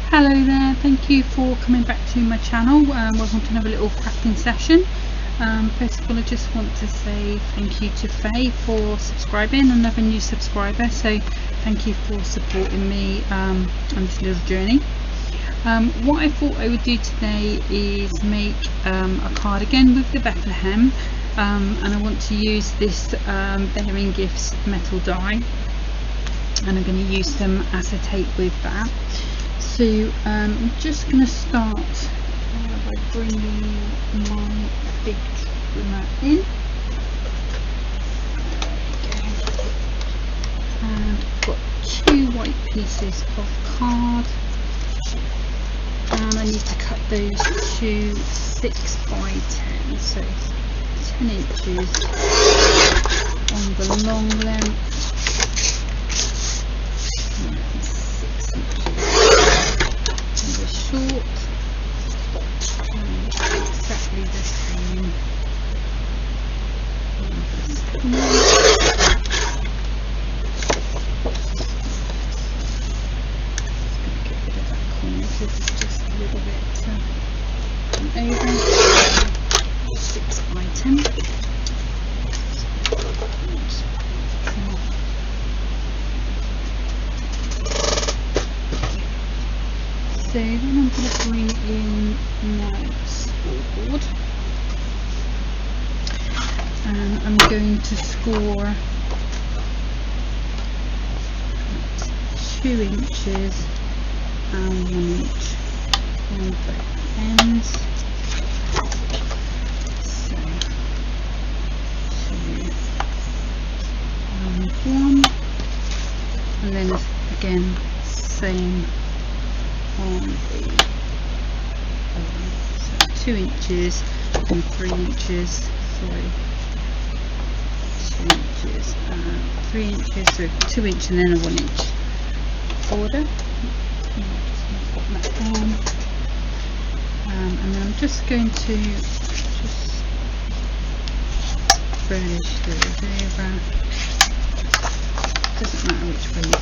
Hello there, thank you for coming back to my channel. Welcome to another little crafting session. First of all, I just want to say thank you to Faye for subscribing, another new subscriber, so thank you for supporting me on this little journey. What I thought I would do today is make a cardigan with the Bethlehem, and I want to use this Bearing Gifts metal die, and I'm going to use some acetate with that. So I'm just going to start by bringing my big trimmer in. And I've got 2 white pieces of card, and I need to cut those to 6 by 10, so 10 inches on the long length. Short, and exactly the same on this one. Get rid of that corner because it's just a little bit over. 6 by 10. So then I'm going to bring in my scoreboard, and I'm going to score 2 inches and 1 inch on both ends. So 2 and 1, and then again same on the so 2 inches and 3 inches, sorry, 2 inches and 3 inches, so 2 inch and then a 1 inch border. Just put that down, and then I'm just going to burnish those over. Doesn't matter which way you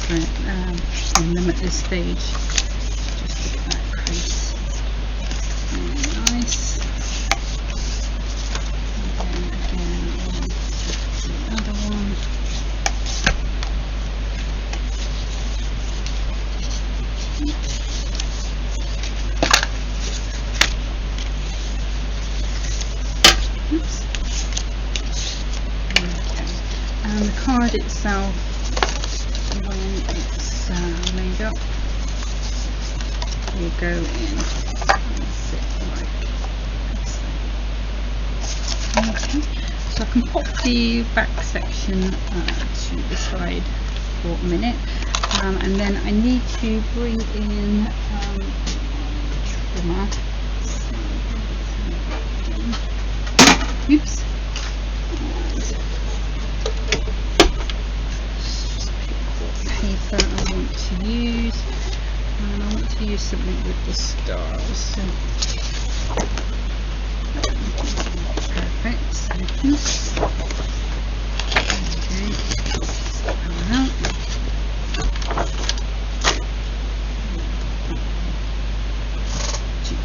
turn them at this stage. Get that crease really nice, and then again on the other one. Oops. Okay. And the card itself, when it's made up, will go in and sit like so. Okay, so I can pop the back section to the side for a minute, and then I need to bring in trimmer. Oops. Just pick what paper I want to use. And I want to use something with the stars, so perfect, so okay,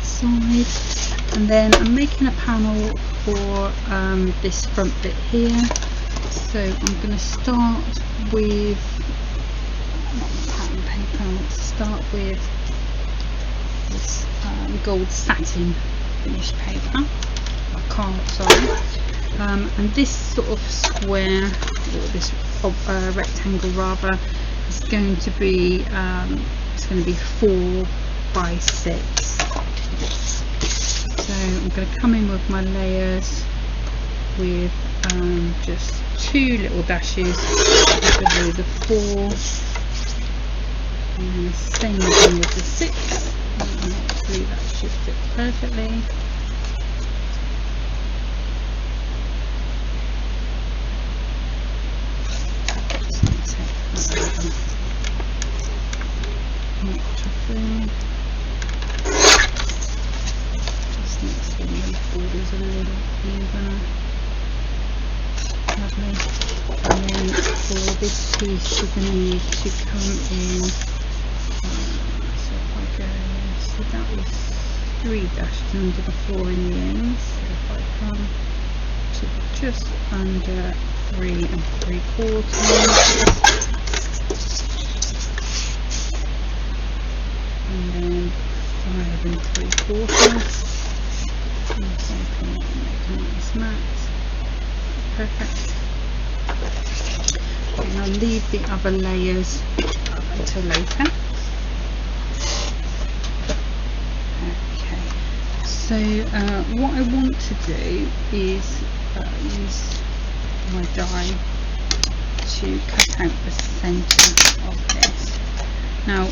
side, and then I'm making a panel for this front bit here, so I'm going to start with pattern paper. I want to start with this gold satin finished paper, card, sorry, and this sort of square, or this rectangle rather, is going to be it's going to be 4 by 6. So I'm going to come in with my layers with just 2 little dashes below the 4. And the same again with the 6, and hopefully that should fit perfectly. Just take that just makes the borders a little evener. Lovely. And then for this piece, you're going to need to come in. So if I go is 3 dashes under the 4 in the end, so if I come to just under 3 3/4, and then 5 3/4, and so I can make a nice mat. Perfect. And I'll leave the other layers until later. Okay, so what I want to do is use my die to cut out the centre of this. Now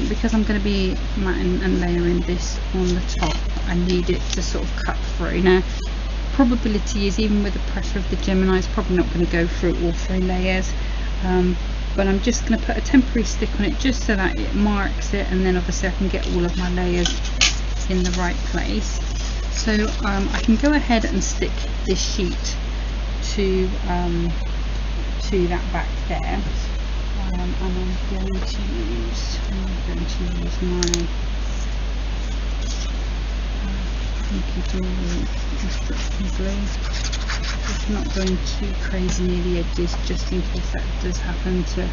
because I'm going to be matting and layering this on the top, I need it to sort of cut through. Now probability is, even with the pressure of the Gemini, it's probably not going to go through all 3 layers, but I'm just going to put a temporary stick on it just so that it marks it, and then obviously I can get all of my layers in the right place. So I can go ahead and stick this sheet to that back there, and I'm going to use my construction glue. Just not going too crazy near the edges, just in case that does happen to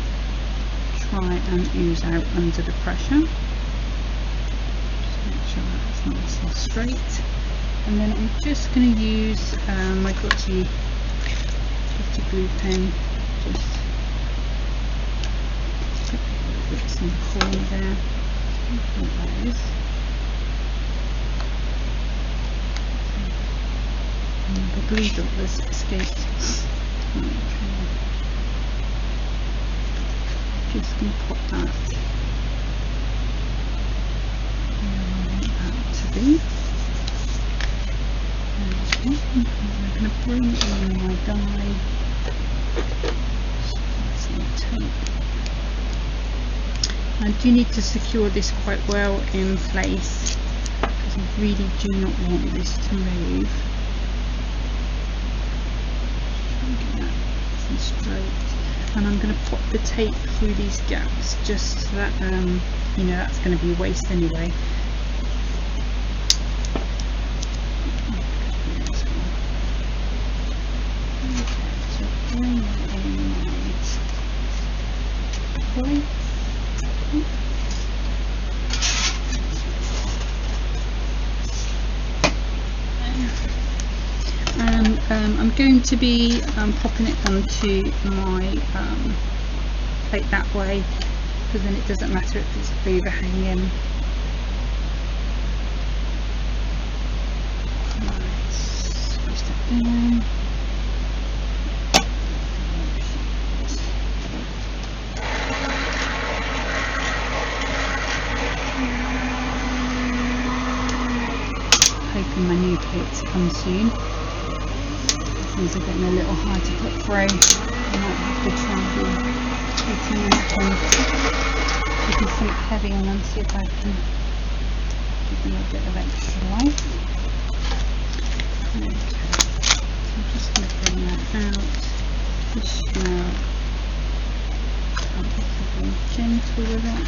try and ooze out under the pressure. Just make sure that's nice and straight. And then I'm just going to use my Gotchi glue pen, just put little bits in the corner there, like those. The glue dot was escaped. Okay. Just going to pop that where I want that to be. Okay. I'm going to bring in my die. Some tape. I do need to secure this quite well in place because I really do not want this to move. Get that nice and straight, and I'm going to pop the tape through these gaps just so that you know, that's going to be waste anyway. Okay, so bring that in my place. And I'm going to be popping it onto my plate that way, because then it doesn't matter if it's overhanging. Nice. Push that down. Hoping my new plates come soon. These are getting a little hard to put through. I might have to try and put something heavy on them, see if I can give them a bit of extra life. Okay, so I'm just going to bring that out. Just now, I'm being gentle with it.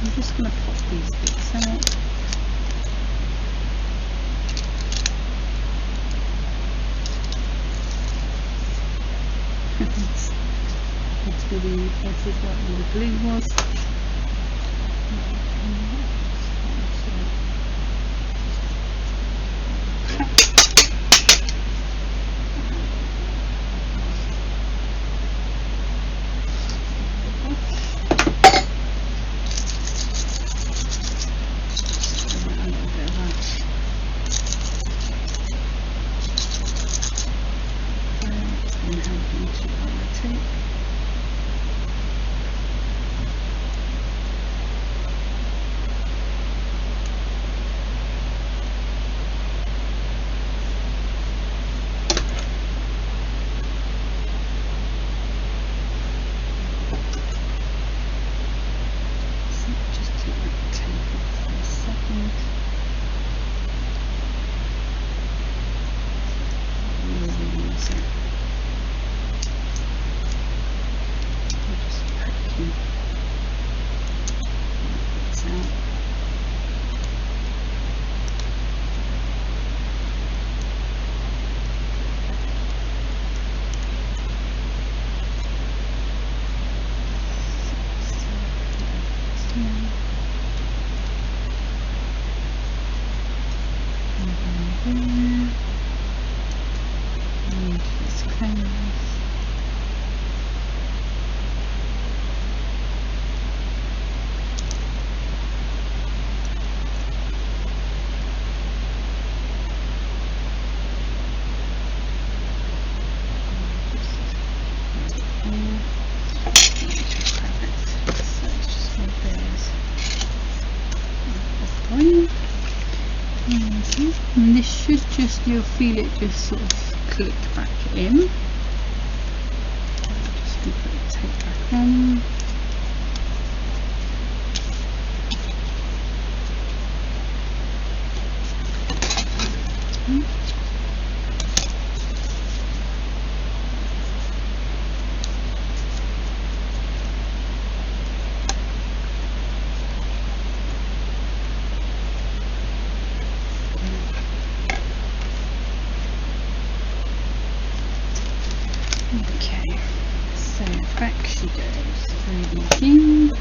I'm just going to pop these bits out. That's really impressive what all the glue was. there. And let's close. And this should just, you'll feel it just sort of click back in. Just going to put the tape back on. Okay, so back she goes through the machine.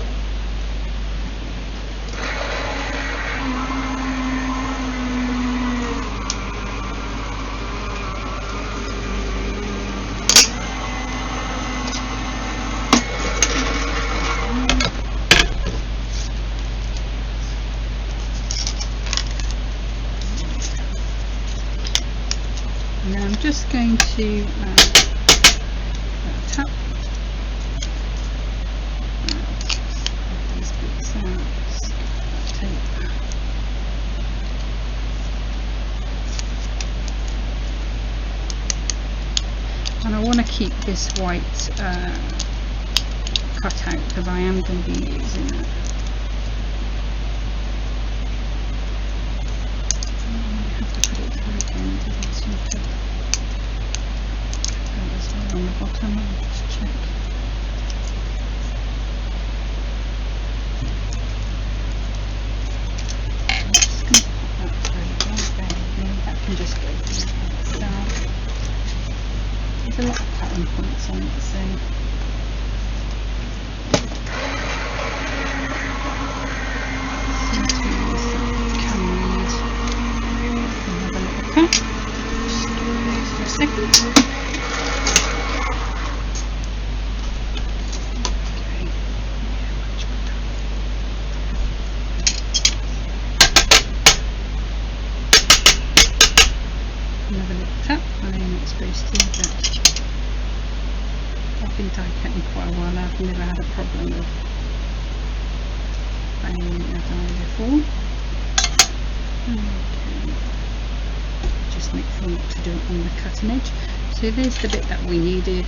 And then I'm just going to tap these bits out, tape. And I want to keep this white cut out because I am going to be using it. I have to put it through again, doesn't seem to go as well on the bottom. I'll just check. I'm just going to put that through again. That can just go through by itself. There's a lot of pattern points on it, so another little tap. I know I'm not supposed to, but I've been die cutting quite a while. I've never had a problem with banging a die before. Okay. Just make sure not to do it on the cutting edge. So there's the bit that we needed.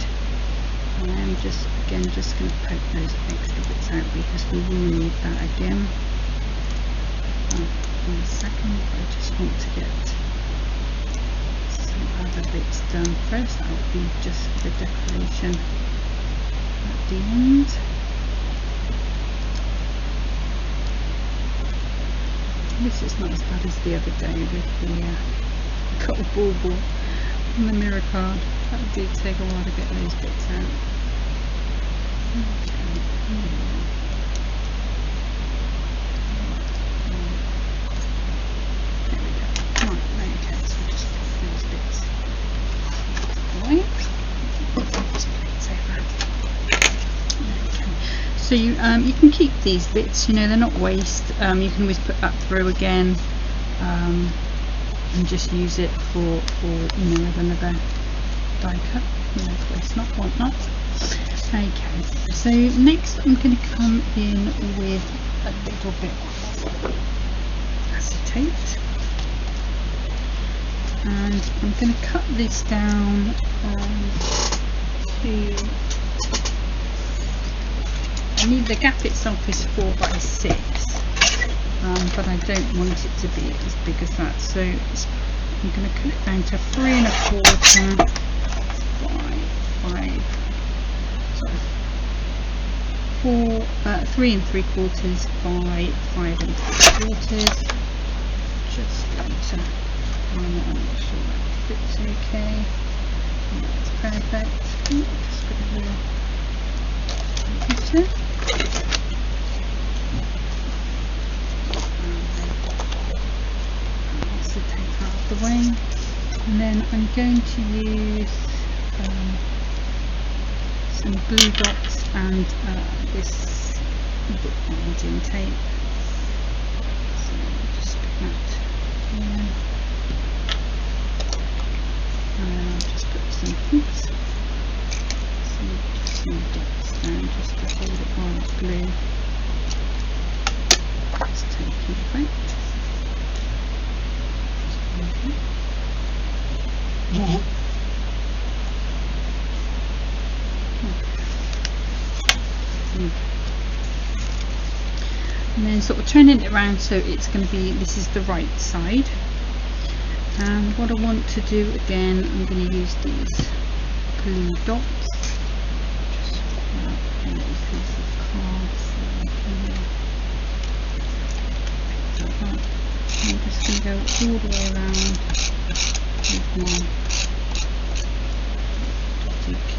And I'm just again just going to poke those extra bits out because we will need that again. In a second, I just want to get some other bits done first. That would be just the decoration at the end. This is not as bad as the other day with the cotton bauble and the mirror card. That did take a while to get those bits out. There we go. Right, okay, so we'll just put those bits away. Okay. So you can keep these bits, you know, they're not waste. You can always put that through again and just use it for you know, another die cut. No waste, not want not. Okay, so next I'm going to come in with a little bit of acetate, and I'm going to cut this down to, I need, the gap itself is 4 by 6, but I don't want it to be as big as that, so I'm going to cut it down to 3 1/4 by 3 3/4 by 5 3/4. Just going to line it up, make sure that fits okay. And that's perfect. Ooh, just got a little picture. Let's take that the way, and then I'm going to use some glue dots and this bookbinding tape. So just put that here, and then I'll just put some dots down just to hold it while it's glue. Just take it away. And then sort of turning it around so it's going to be, this is the right side. And what I want to do again, I'm going to use these glue dots. Just put out a little piece of card. I'm just going to go all the way around with my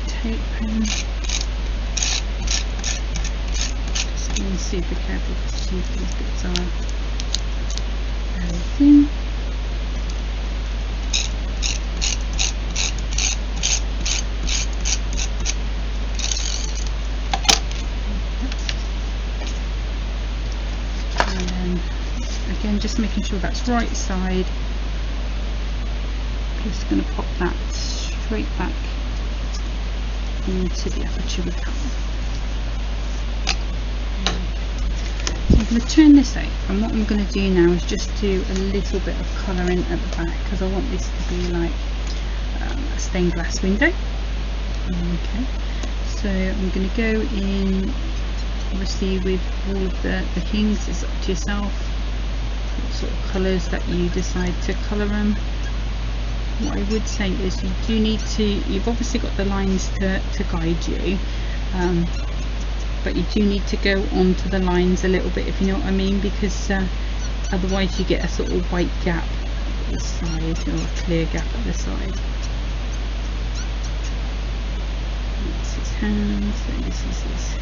tape pen. Just being super careful to see if these bits are very thin. And then again, just making sure that's right side. Just going to pop that straight back into the aperture with that one. So I'm going to turn this out, and what I'm going to do now is just do a little bit of colouring at the back, because I want this to be like a stained glass window. Okay, so I'm going to go in, obviously with all of the kings, it's up to yourself what sort of colours that you decide to colour them. What I would say is you do need to, you've obviously got the lines to guide you, but you do need to go onto the lines a little bit, if you know what I mean, because otherwise you get a sort of white gap at the side, or a clear gap at the side. That's his hands, so this is his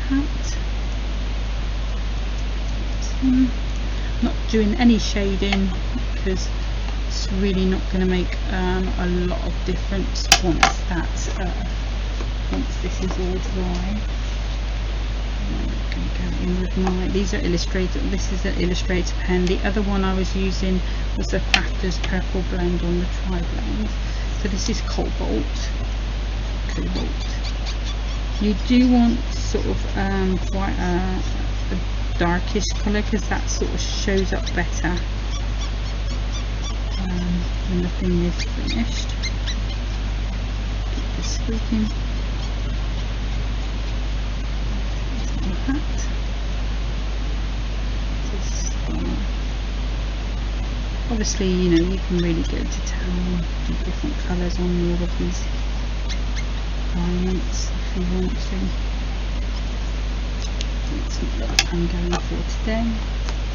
hat. Not doing any shading because it's really not going to make a lot of difference once this is all dry. I'm going to go in with my, these are Illustrator, this is an Illustrator pen. The other one I was using was a Crafters purple blend on the tri-blend. So this is Cobalt. You do want sort of quite a darkish colour, because that sort of shows up better when the thing is finished. Keep this squeaking. Like that. Obviously, you know, you can really go to town, do different colours on all of these garments if you want to. That's not what I'm going for today.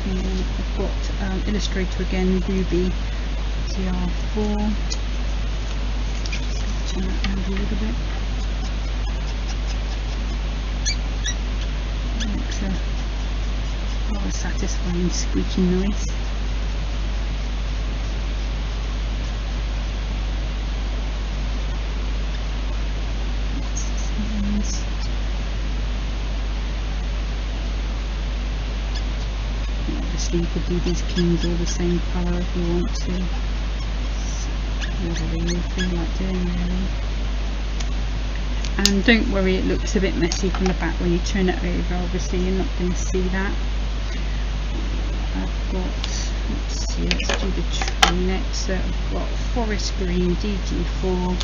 And then I've got Illustrator again, Ruby TR4. Just turn that around a little bit. That makes a rather satisfying squeaky noise. Obviously you could do these kings all the same colour if you want to, whatever you feel like doing really. And don't worry, it looks a bit messy from the back when you turn it over, obviously you're not going to see that. I've got, let's see, let's do the tree next. So I've got forest green DG4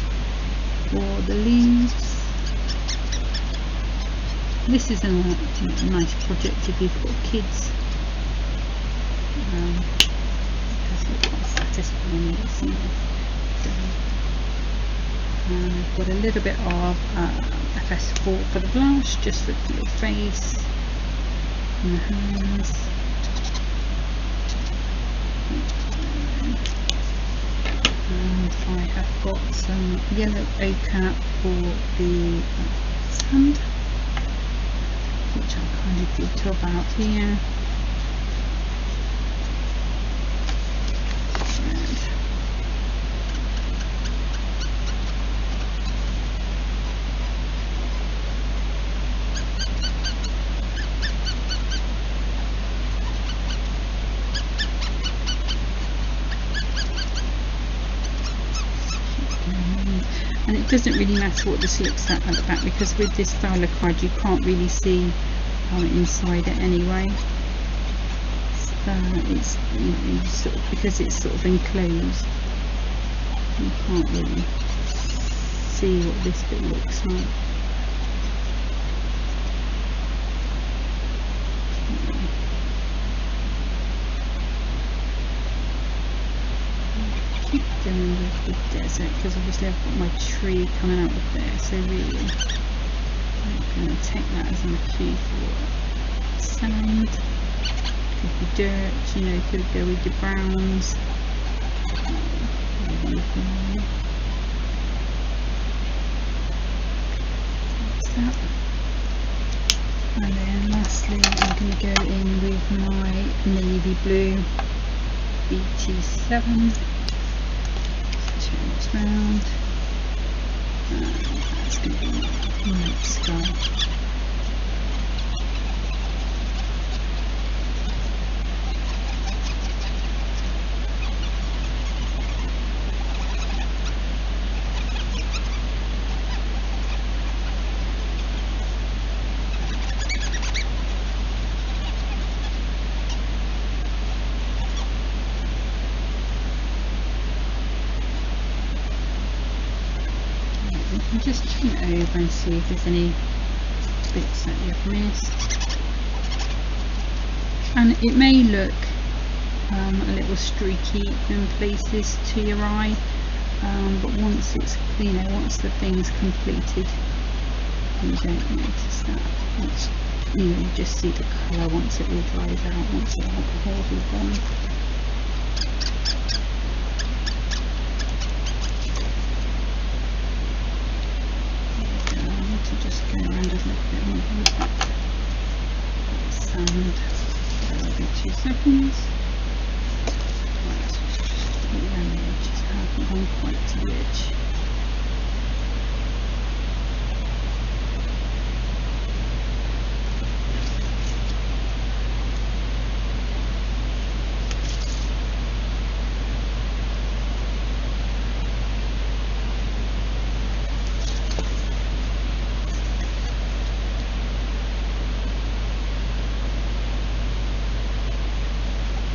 for the leaves. This is a nice project if you've got kids. Because it's quite satisfying, isn't it? I've got a little bit of FS4 for the blush, just for the little face and the hands. And I have got some yellow ochre for the sand, which I kind of did to about here. it doesn't really matter what this looks at the back, because with this style of card you can't really see inside it anyway. It's sort of, because it's sort of enclosed, you can't really see what this bit looks like. Keep doing with the desert, because obviously I've got my tree coming out of there, so really I'm going to take that as my cue for sand. Could be dirt, you know, could go with your browns. That's that. And then lastly I'm going to go in with my navy blue BT7. Turn this round. That's going to be my night sky. Just turn it over and see if there's any bits that you've missed. And it may look a little streaky in places to your eye, but once it's, you know, once the thing's completed, you don't notice that. Once, you know, you just see the colour once it all dries out, once the alcohol's all gone. Just go around a little bit more with that sand for maybe 2 seconds. Let's just put it around the edges. I haven't gone quite to the edge.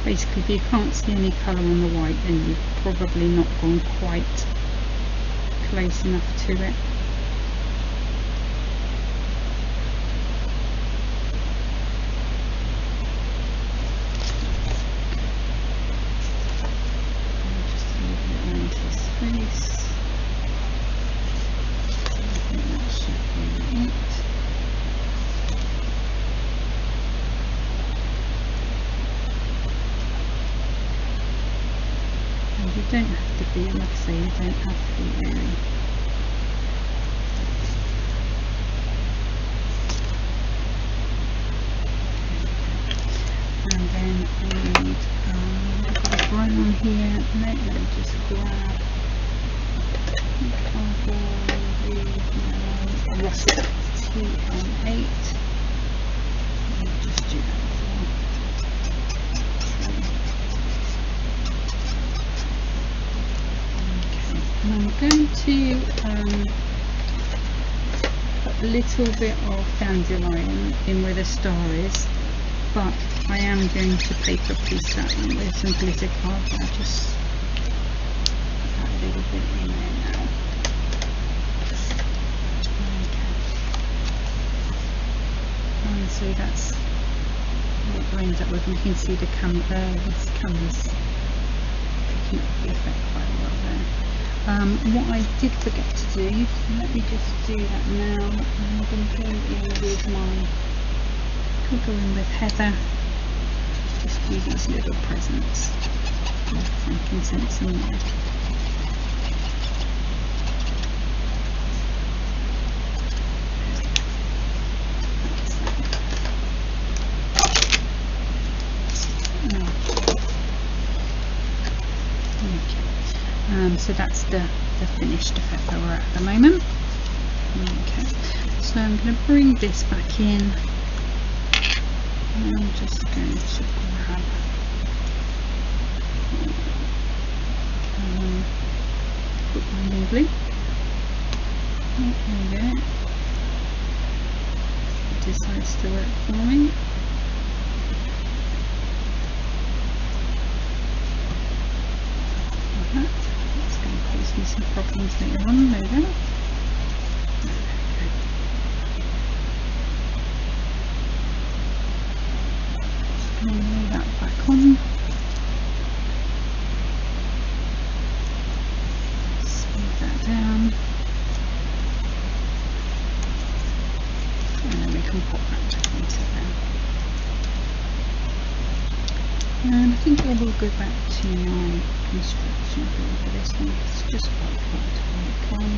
Basically, if you can't see any colour on the white, then you've probably not gone quite close enough to it. Just a little bit around his face. I think that should be it. You don't have to be, like I say, you don't have to be very. And then I need a brown here. Let me just grab russet TM8. I'll just do that as well. And I'm going to put a little bit of dandelion in where the star is, but I am going to paper piece that in with some glitter card. I'll just put that a little bit in there now. Okay. And so that's what it ends up with. You can see the this canvas picking up the effect quite well there. What I did forget to do, let me just do that now. I'm going to go in with heather, just do these little presents with frankincense in there. So that's the finished effect that we're at the moment. Okay, so I'm going to bring this back in, and I'm just going to grab put my blue. to work for me. That's going to cause me some problems later on, no doubt. Just going to lay that back on. Smooth that down. And then we can pop that back into there. And I think I will go back to my instruction for this one. It's just quite hard to work on.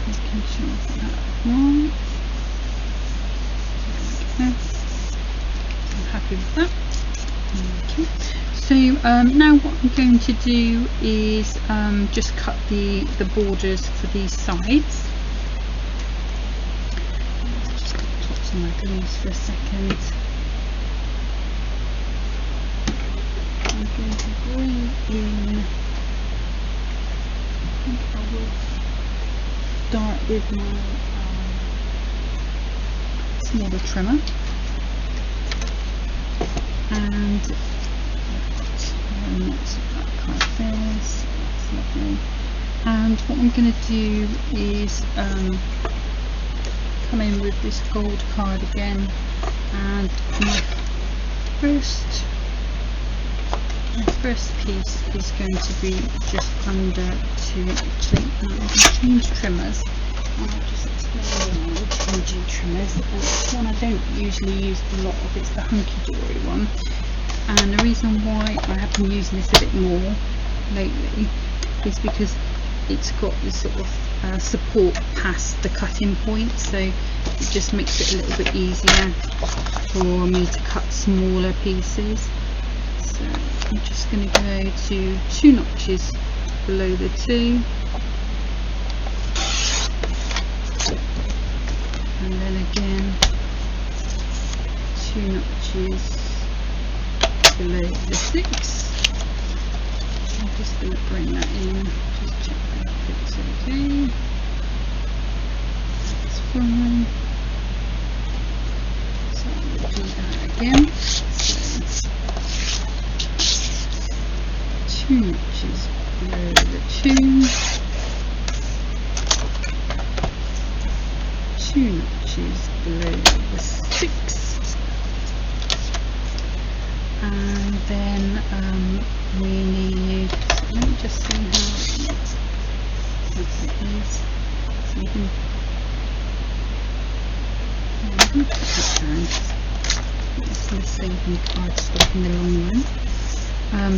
Making sure I've got that right. I'm happy with that. Okay. So now what I'm going to do is just cut the borders for these sides. Just cut the tops of my glues for a second. I'm going to bring in, I think I will start with my smaller trimmer, and lots of that kind of things. That's lovely. And what I'm going to do is come in with this gold card again, and my first piece is going to be just under 2 inches. Now I can change trimmers, and I'll just explain why I'm changing trimmers. This one I don't usually use a lot of, it's the Hunky Dory one, and the reason why I have been using this a bit more lately is because it's got this sort of support past the cutting point, so it just makes it a little bit easier for me to cut smaller pieces. So I'm just going to go to 2 notches below the 2, and then again 2 notches below the 6. I'm just going to bring that in, just check that it's okay. That's fine. So we'll do that again. So 2 notches below the 2, 2 notches below the 6, and then we need, so let me just see how it is, so you can put that down. It's going to save me cardstock in the long run.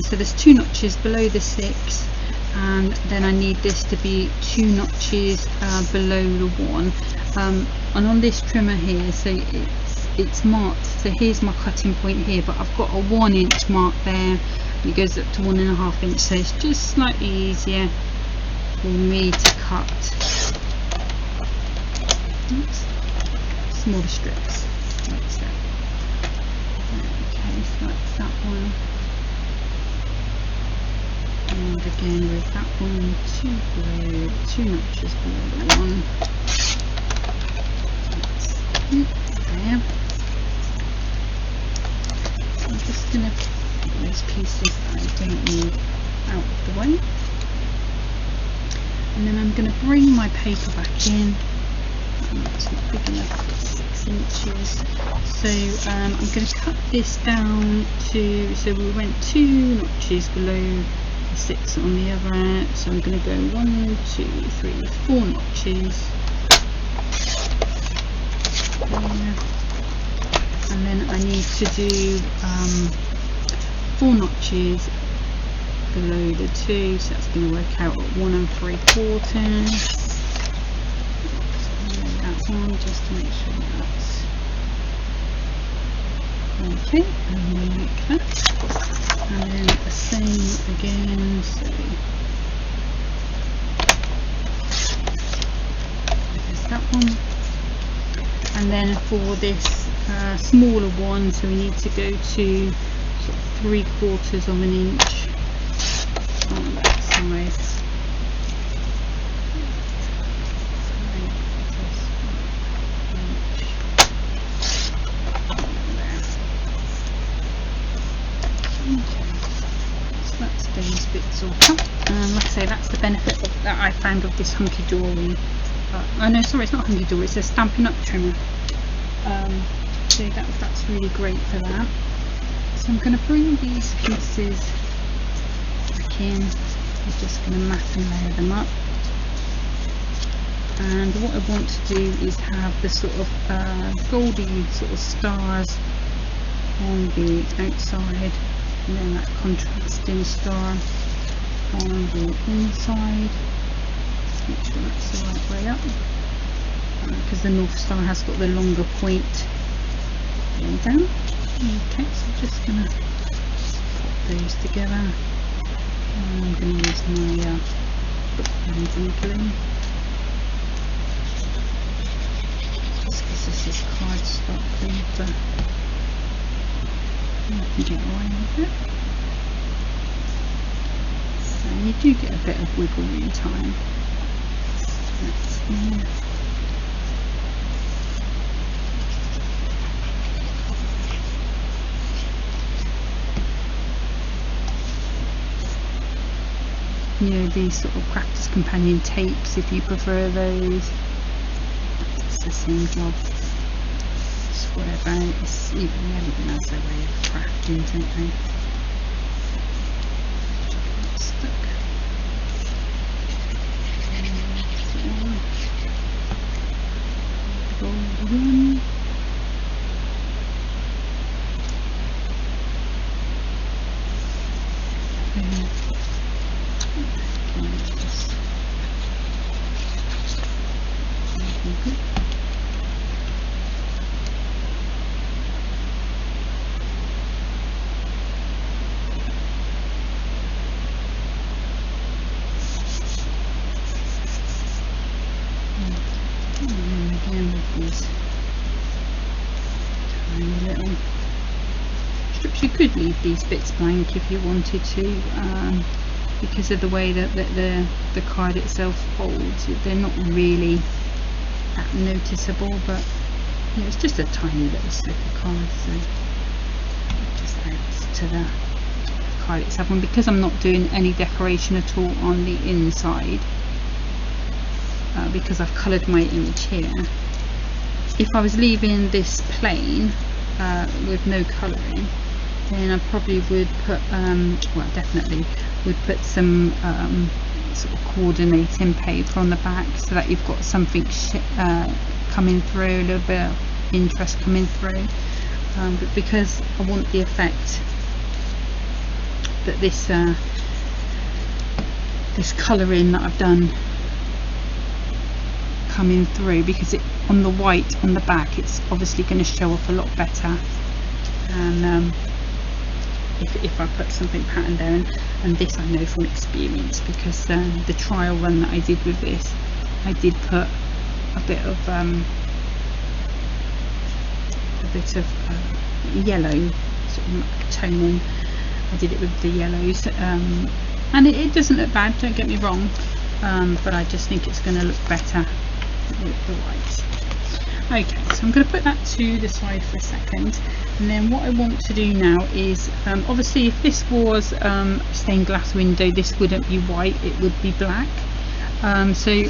So there's 2 notches below the 6, and then I need this to be 2 notches below the 1. And on this trimmer here, so it's marked, so here's my cutting point here, but I've got a 1 inch mark there, and it goes up to 1.5 inch, so it's just slightly easier for me to cut smaller strips like so. Okay, so that's that one. And again with that one, 2 notches below the 1. That's it there. So I'm just going to put those pieces that I don't need out of the way. And then I'm going to bring my paper back in. It's not big enough, it's 6 inches. So I'm going to cut this down to, so we went 2 notches below 6 on the other end, so I'm going to go 1, 2, 3, 4 notches there, and then I need to do 4 notches below the 2, so that's going to work out at 1 3/4. That one just to make sure that's okay, and then like that. And then the same again, so that one. And then for this smaller one, so we need to go to sort of 3/4 of an inch on that size. These bits all cut, and like I say, that's the benefit that I found of this hunky dory. Oh no, sorry, it's not hunky dory, it's a Stampin' Up trimmer. So that's really great for that. So I'm going to bring these pieces back in. I'm just going to mat and layer them up. And what I want to do is have the sort of goldy sort of stars on the outside, and then that contrasting star on the inside. Make sure that's the right way up, because the North Star has got the longer point going down. Okay, so I'm just going to put those together. I'm going to use my book binding glue, just because this is cardstock paper. You can get away with it. So you do get a bit of wiggle room time. That's there. You know, these sort of Crafters Companion tapes, if you prefer those, it's the same job. Whatever, it's even everything has their way of crafting, don't they? Stuck. Gold one. You could leave these bits blank if you wanted to, because of the way that the card itself folds. They're not really that noticeable, but you know, it's just a tiny little slip of card, so it just adds to the card itself. And because I'm not doing any decoration at all on the inside, because I've coloured my image here, if I was leaving this plain with no colouring, then I probably would put, well, definitely would put some sort of coordinating paper on the back, so that you've got something coming through, a little bit of interest coming through. But because I want the effect that this colouring that I've done coming through, because it on the white on the back, it's obviously going to show off a lot better. And if I put something patterned there, and this I know from experience, because the trial run that I did with this, I did put a bit of yellow sort of toning. I did it with the yellows, and it doesn't look bad, don't get me wrong, but I just think it's going to look better with the white. Okay, so I'm going to put that to the side for a second, and then what I want to do now is, obviously if this was stained glass window, this wouldn't be white, it would be black. So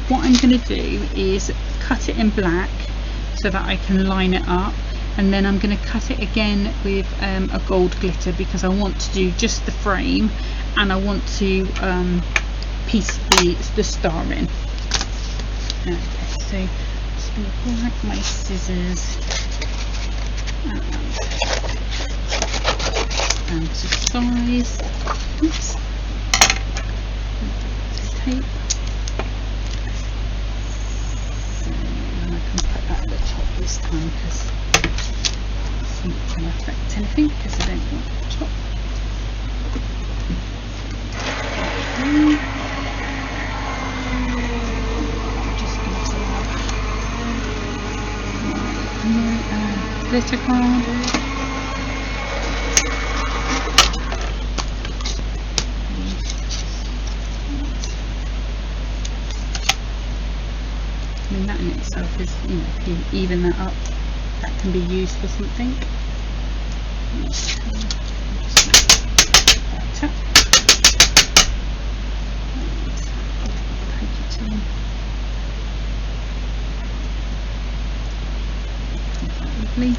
what I'm going to do is cut it in black so that I can line it up, and then I'm going to cut it again with a gold glitter, because I want to do just the frame, and I want to piece the star in. Okay, so I'm just going to grab my scissors and to size. Oops. Tape. So, and I can put that at the top this time, because it's not going to affect anything, because I don't want the top. glitter card. I mean, that in itself is, you know, if you even that up, that can be used for something. Lovely.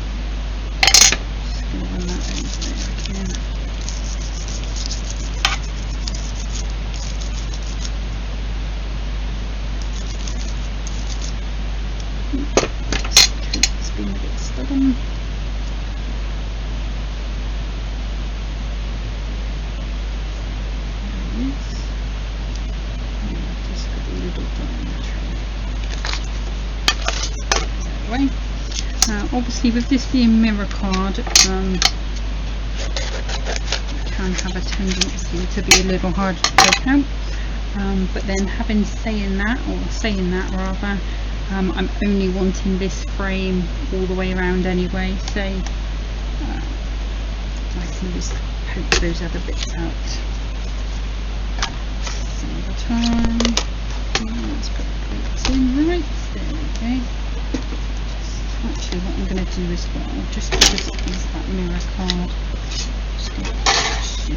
Just going to run that over there again. It's been a bit stubborn. There it is. And I've just got a little diameter. That way. Obviously with this being mirror card, it can have a tendency to be a little hard to take out, but then saying that rather, I'm only wanting this frame all the way around anyway, so I can just poke those other bits out some of the time. Let's put the plates in right, there we go. Actually, what I'm going to do as well, just because it is that mirror card, just going to push in.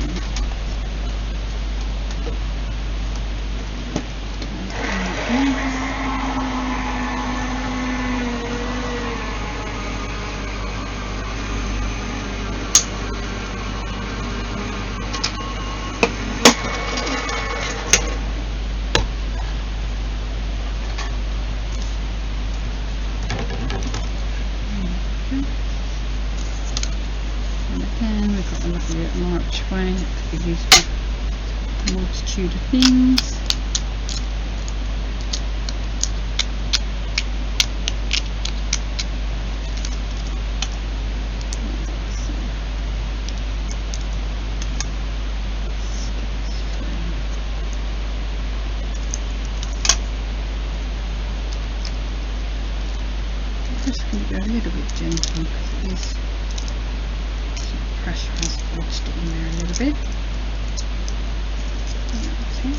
Archway, it could be used for a multitude of things. I'm just going to go a little bit gentle because it is pressure has forced it in there a little bit. Okay,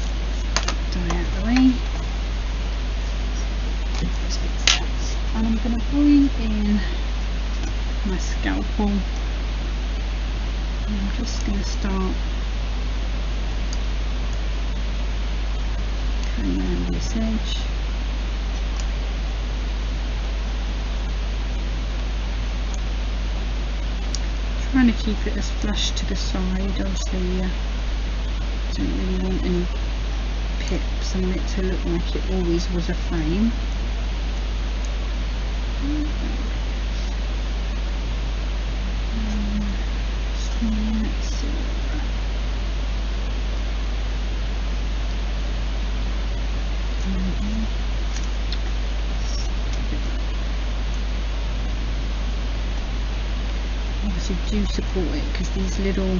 die out the way. And I'm going to bring in my scalpel. And I'm just going to start cutting around this edge. Trying to keep it as flush to the side, obviously don't really want any pips. I want it to look like it always was a frame. Obviously do support it because these little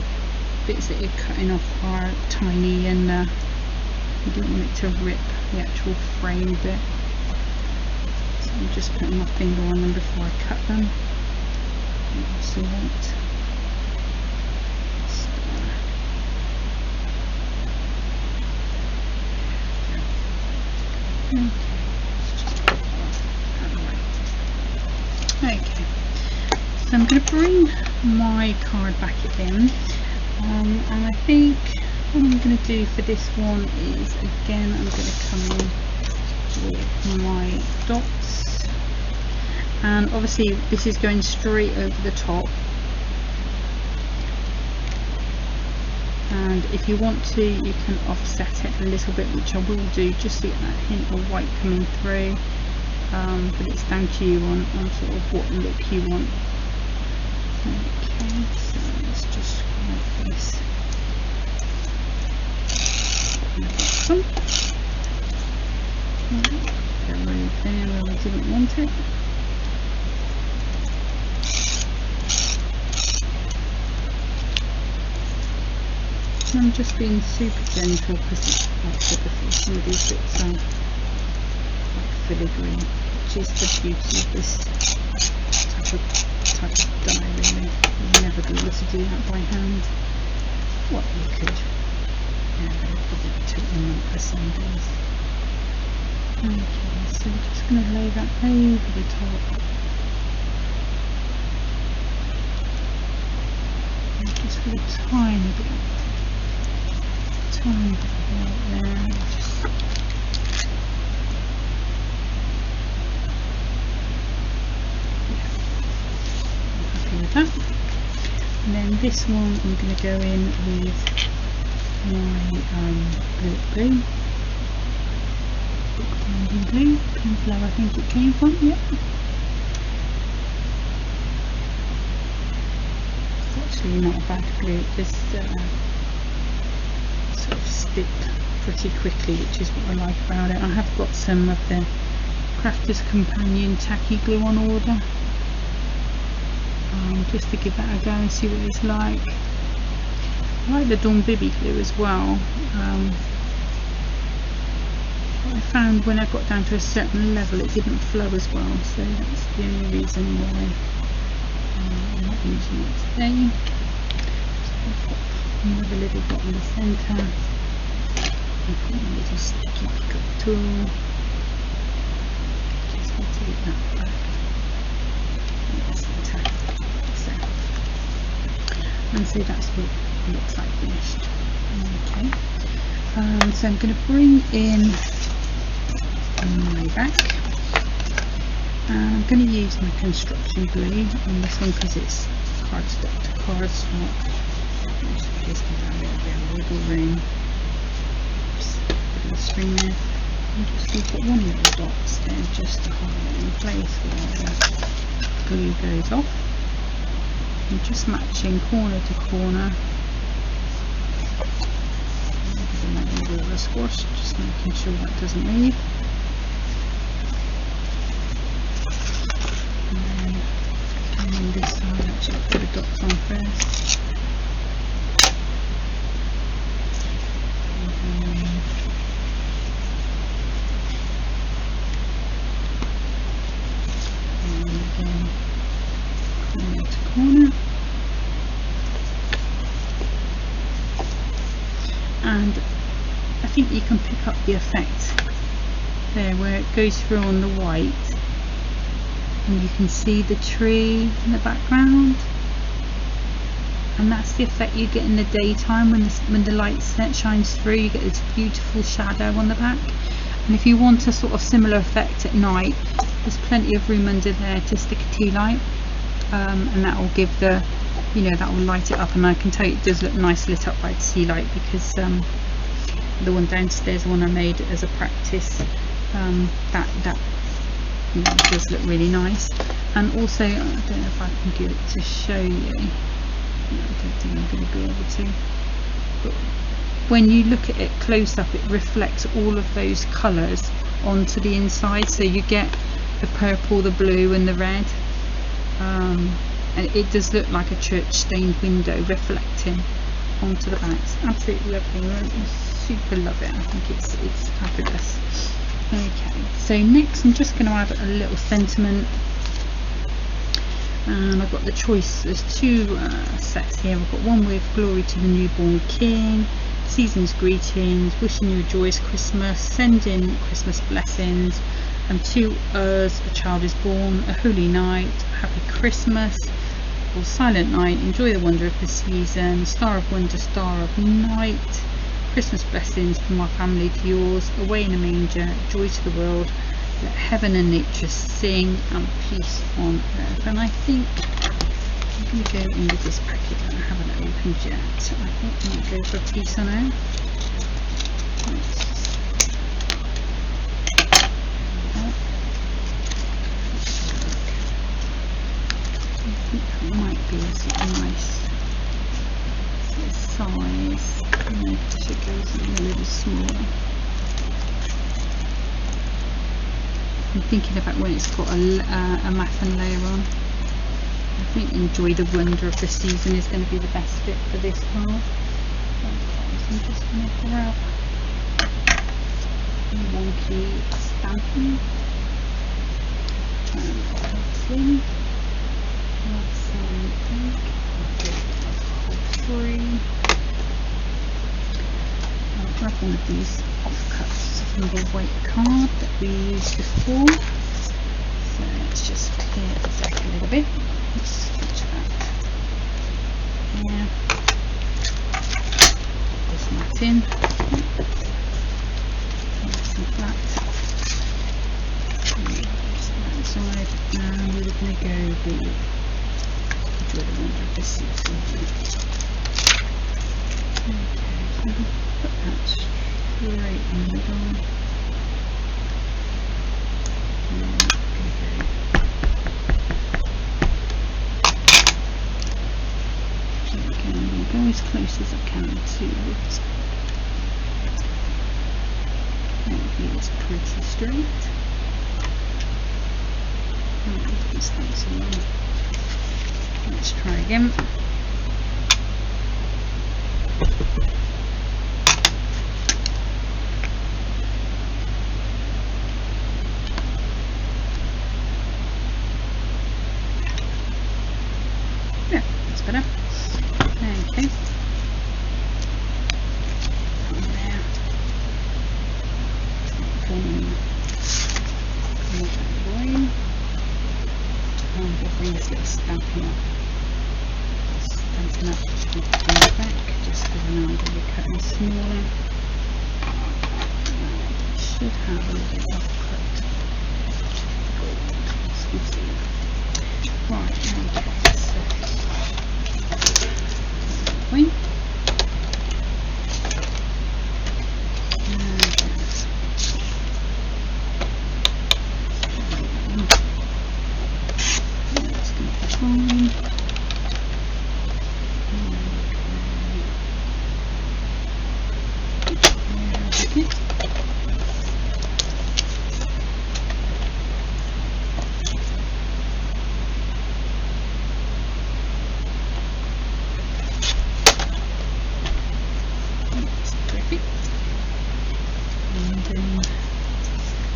bits that you're cutting off are tiny and you don't want it to rip the actual frame bit. So I'm just putting my finger on them before I cut them. You also want okay, so I'm going to bring my card back in, and I think what I'm going to do for this one is, again, I'm going to come in with my dots, and obviously this is going straight over the top, and if you want to you can offset it a little bit, which I will do, just to get that hint of white coming through, but it's down to you on sort of what look you want. Okay, so let's just grab this bottom, go right there where I didn't want it. I'm just being super gentle because, like I said before, some of these bits are like filigree, which is the beauty of this type type of die really. You'll never be able to do that by hand. Well, you could. Yeah, but it probably took them not the same days. Okay, so I'm just going to lay that over the top. And just with a tiny bit there. Just that. And then this one I'm going to go in with my blue, Pinflow I think it came from, yep. It's actually not a bad glue, it just sort of stick pretty quickly, which is what I like about it. I have got some of the Crafters Companion tacky glue on order. Just to give that a go and see what it's like. I like the Dawn Bibby glue as well. I found when I got down to a certain level it didn't flow as well, so that's the only reason why I'm not using it today. So I'll pop another little dot in the centre. I've got my little sticky pick up tool. Just want to get that back in the centre. And so that's what it looks like finished. Okay, so I'm going to bring in my back. I'm going to use my construction glue on this one because it's cardstock to cardstock. Just give that a little bit of wiggle room. Oops, put a little string there. And just put one little dot there just to hold it in place while the glue goes off. I'm just matching corner to corner. Give it a little squash, just making sure that doesn't leave. And then this side, actually I'll put the dots on first. And again, corner to corner. And I think you can pick up the effect there where it goes through on the white and you can see the tree in the background, and that's the effect you get in the daytime when the light shines through. You get this beautiful shadow on the back, and if you want a sort of similar effect at night, there's plenty of room under there to stick a tea light, and that will give the, you know, that will light it up. And I can tell you it does look nice lit up by the tea light, because the one downstairs, the one I made as a practice, that you know, does look really nice. And also, I don't know if I can get it to show you. No, I don't think I'm going to be able to. But when you look at it close up, it reflects all of those colours onto the inside, so you get the purple, the blue and the red. And it does look like a church stained window reflecting onto the back. It's absolutely lovely. I super love it. I think it's fabulous. Okay, so next I'm just going to add a little sentiment, and I've got the choice. There's two sets here. I've got one with Glory to the Newborn King, Season's Greetings, Wishing You a Joyous Christmas, Sending Christmas Blessings, and to us a child is born, A Holy Night, Happy Christmas, or Silent Night, Enjoy the Wonder of the Season, Star of Wonder, Star of Night, Christmas Blessings from our family to yours, Away in a Manger, Joy to the World, Let Heaven and Nature Sing, and Peace on Earth. And I think I'm going to go in with this packet that I haven't opened yet. I think I might go for Peace on Earth. I think that might be a sort of nice sort of size. And then if it goes a little smaller. I'm thinking about when it's got a matte layer on. I think Enjoy the Wonder of the Season is going to be the best fit for this card. Okay, so I'm just going to grab the wonky stamping and put it in. Let's one of these offcuts from the white card that we used before. So let's just clear the deck a little bit. Let's switch that. Yeah. This mat in. Nice and flat. That side, and we're going to go with drill under this CCG. Okay, so put that straight in the middle. Go as close as I can to it. Maybe it's pretty straight. Let's try again. Yeah, that's better. Okay. From there. And we'll bring this little stamping up. Stamping up from the back, just because now I'm going to be cutting smaller. Should have a little offcut. Right, okay, so point.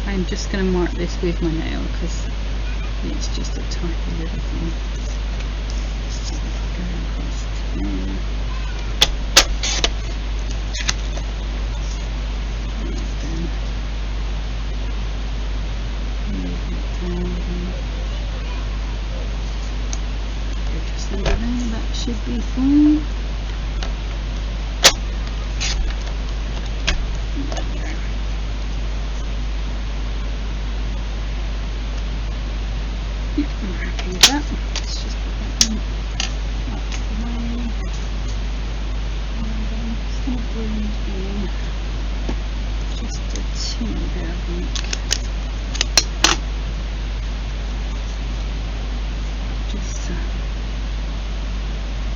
I'm just going to mark this with my nail because it's just a tiny little thing. So go across there. And then move it down. Go just under there, that should be fine. I'm happy with that. Let's just put that in up the way. And I'm just going to bring in just a teeny bit of ink. Just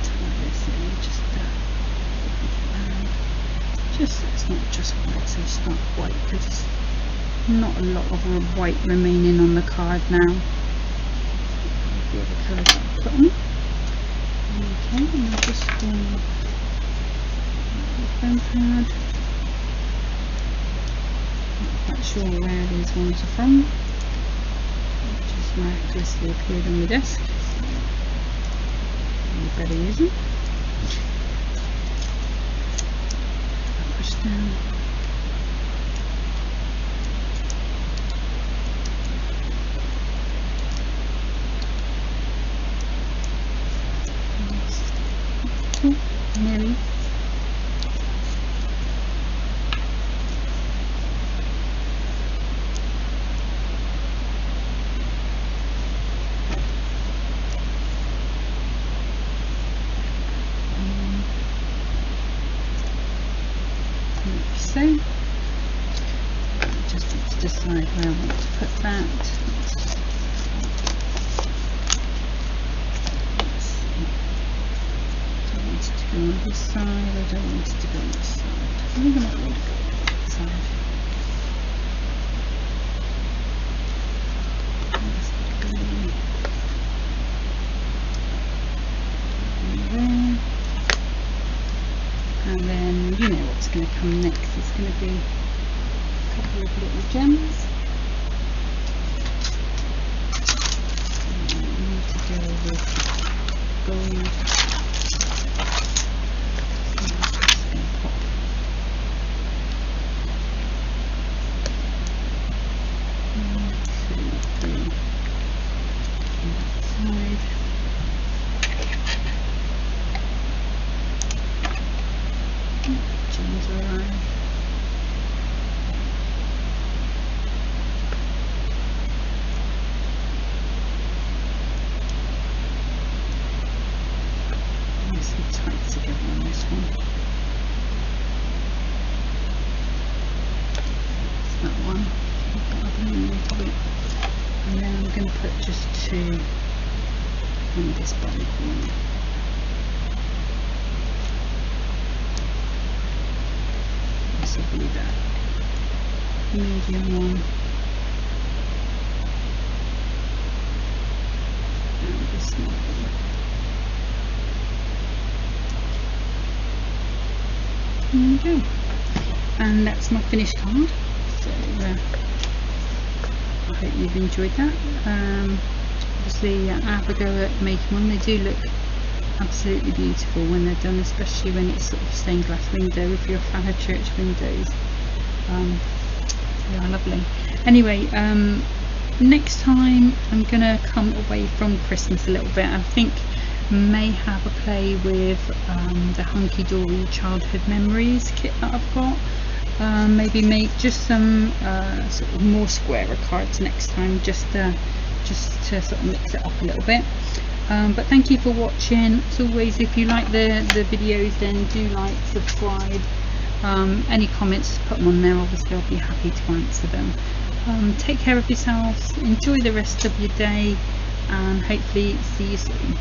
tie this in, just so it's not just white, so it's not white because there's not a lot of white remaining on the card now. The other colours that I put on. Okay, and I'll just the foam pad. Not quite sure where these ones are from. It just miraculously appeared on the desk. You better use them. I'll push down. Nearly. So, just need to decide where I want to put that. Go on this side, I don't want it to go on this side. I think I might want to go on that side. There. And then you know what's going to come next. It's going to be a couple of little gems. And I need to go with gold. side. James arrived. Nice and tight together on this one. That's that one. And then I'm going to put just 2 on this bottom corner. This will be that medium one. And this one. There we go. And that's my finished card. So I hope you've enjoyed that. Obviously have a go at making one. They do look absolutely beautiful when they're done, especially when it's sort of stained glass window. If you're a fan of church windows, they are lovely. Anyway, next time I'm gonna come away from Christmas a little bit. I think may have a play with the Hunky Dory Childhood Memories kit that I've got. Maybe make just some sort of more squarer cards next time, just to sort of mix it up a little bit. But thank you for watching. As always, if you like the videos, then do like, subscribe. Any comments, put them on there. Obviously I'll be happy to answer them. Take care of yourselves, enjoy the rest of your day, and hopefully see you soon.